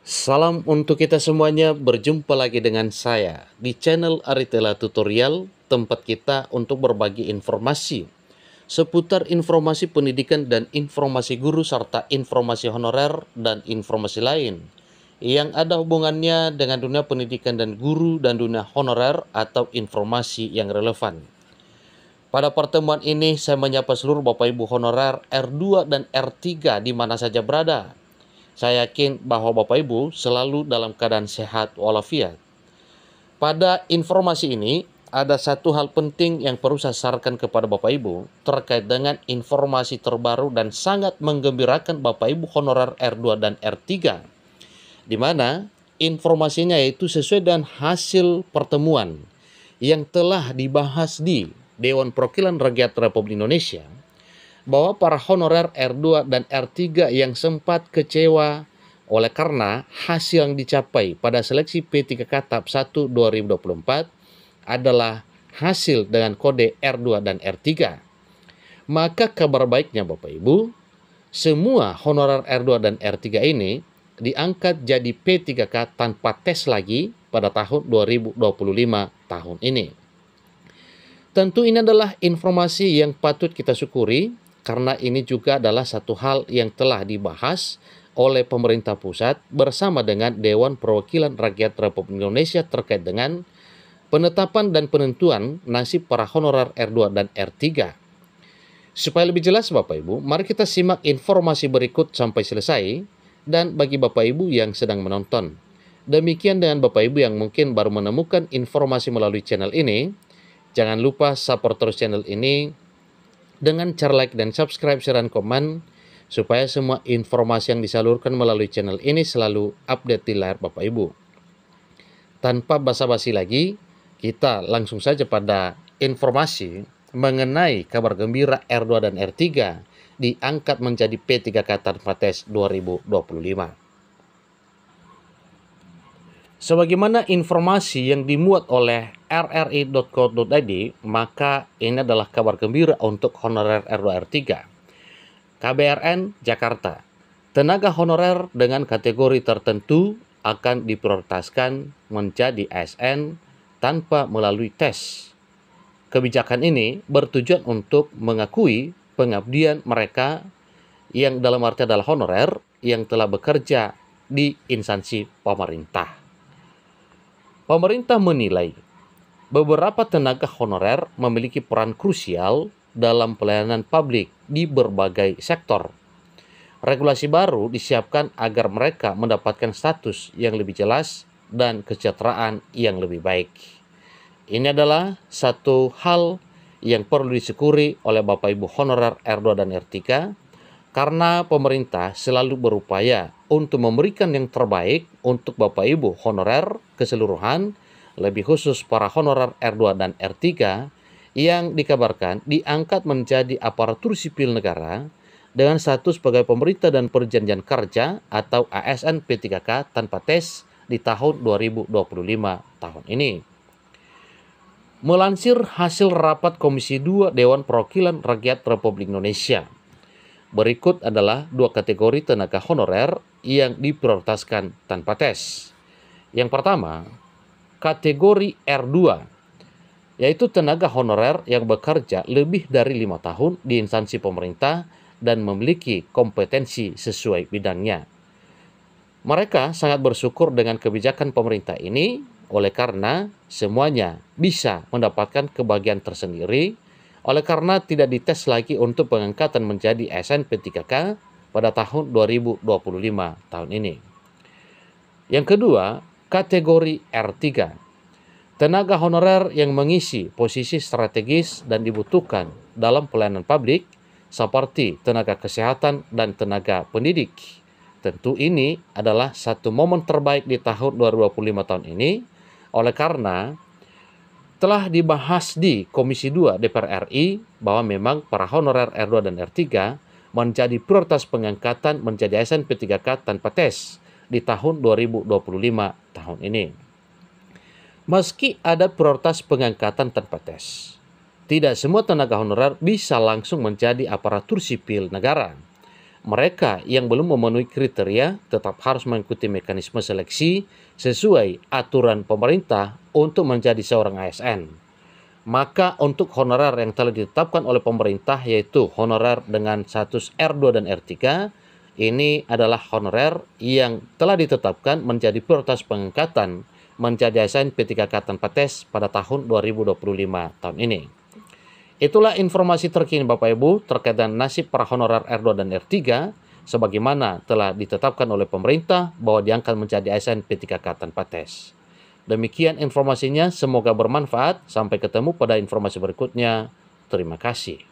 Salam untuk kita semuanya, berjumpa lagi dengan saya di channel Aritela Tutorial, tempat kita untuk berbagi informasi seputar informasi pendidikan dan informasi guru serta informasi honorer dan informasi lain yang ada hubungannya dengan dunia pendidikan dan guru dan dunia honorer atau informasi yang relevan. Pada pertemuan ini saya menyapa seluruh Bapak Ibu honorer R2 dan R3 di mana saja berada. Saya yakin bahwa Bapak Ibu selalu dalam keadaan sehat walafiat. Pada informasi ini, ada satu hal penting yang perlu saya sarankan kepada Bapak Ibu terkait dengan informasi terbaru dan sangat menggembirakan Bapak Ibu honorer R2 dan R3, di mana informasinya yaitu sesuai dengan hasil pertemuan yang telah dibahas di Dewan Perwakilan Rakyat Republik Indonesia, bahwa para honorer R2 dan R3 yang sempat kecewa oleh karena hasil yang dicapai pada seleksi P3K tahap 1 2024 adalah hasil dengan kode R2 dan R3. Maka kabar baiknya Bapak Ibu, semua honorer R2 dan R3 ini diangkat jadi P3K tanpa tes lagi pada tahun 2025 tahun ini. Tentu ini adalah informasi yang patut kita syukuri, karena ini juga adalah satu hal yang telah dibahas oleh pemerintah pusat bersama dengan Dewan Perwakilan Rakyat Republik Indonesia terkait dengan penetapan dan penentuan nasib para honorer R2 dan R3. Supaya lebih jelas Bapak Ibu, mari kita simak informasi berikut sampai selesai, dan bagi Bapak Ibu yang sedang menonton. Demikian dengan Bapak Ibu yang mungkin baru menemukan informasi melalui channel ini, jangan lupa support terus channel ini dengan cara like dan subscribe, share, dan komen, supaya semua informasi yang disalurkan melalui channel ini selalu update di layar Bapak Ibu. Tanpa basa-basi lagi, kita langsung saja pada informasi mengenai kabar gembira R2 dan R3 diangkat menjadi P3K tanpa tes 2025. Sebagaimana informasi yang dimuat oleh rri.co.id, maka ini adalah kabar gembira untuk honorer R2 R3. KBRN Jakarta, tenaga honorer dengan kategori tertentu akan diprioritaskan menjadi ASN tanpa melalui tes. Kebijakan ini bertujuan untuk mengakui pengabdian mereka yang dalam arti adalah honorer yang telah bekerja di instansi pemerintah. Pemerintah menilai beberapa tenaga honorer memiliki peran krusial dalam pelayanan publik di berbagai sektor. Regulasi baru disiapkan agar mereka mendapatkan status yang lebih jelas dan kesejahteraan yang lebih baik. Ini adalah satu hal yang perlu disyukuri oleh Bapak Ibu honorer R2 dan R3, karena pemerintah selalu berupaya untuk memberikan yang terbaik untuk Bapak Ibu honorer keseluruhan, lebih khusus para honorer R2 dan R3 yang dikabarkan diangkat menjadi aparatur sipil negara dengan status sebagai pemerintah dan perjanjian kerja atau ASN P3K tanpa tes di tahun 2025 tahun ini. Melansir hasil rapat Komisi 2 Dewan Perwakilan Rakyat Republik Indonesia, berikut adalah dua kategori tenaga honorer yang diprioritaskan tanpa tes. Yang pertama, kategori R2, yaitu tenaga honorer yang bekerja lebih dari 5 tahun di instansi pemerintah dan memiliki kompetensi sesuai bidangnya. Mereka sangat bersyukur dengan kebijakan pemerintah ini, oleh karena semuanya bisa mendapatkan kebahagiaan tersendiri, oleh karena tidak dites lagi untuk pengangkatan menjadi ASN P3K pada tahun 2025 tahun ini. Yang kedua, kategori R3, tenaga honorer yang mengisi posisi strategis dan dibutuhkan dalam pelayanan publik seperti tenaga kesehatan dan tenaga pendidik. Tentu ini adalah satu momen terbaik di tahun 2025 tahun ini, oleh karena telah dibahas di Komisi 2 DPR RI bahwa memang para honorer R2 dan R3 menjadi prioritas pengangkatan menjadi ASN P3K tanpa tes di tahun 2025 tahun ini. Meski ada prioritas pengangkatan tanpa tes, tidak semua tenaga honorer bisa langsung menjadi aparatur sipil negara. Mereka yang belum memenuhi kriteria tetap harus mengikuti mekanisme seleksi sesuai aturan pemerintah untuk menjadi seorang ASN. Maka untuk honorer yang telah ditetapkan oleh pemerintah, yaitu honorer dengan status R2 dan R3, ini adalah honorer yang telah ditetapkan menjadi prioritas pengangkatan menjadi ASN P3K tanpa tes pada tahun 2025 tahun ini. Itulah informasi terkini Bapak Ibu terkait dengan nasib para honorer R2 dan R3 sebagaimana telah ditetapkan oleh pemerintah bahwa diangkat menjadi ASN P3K tanpa tes. Demikian informasinya, semoga bermanfaat. Sampai ketemu pada informasi berikutnya. Terima kasih.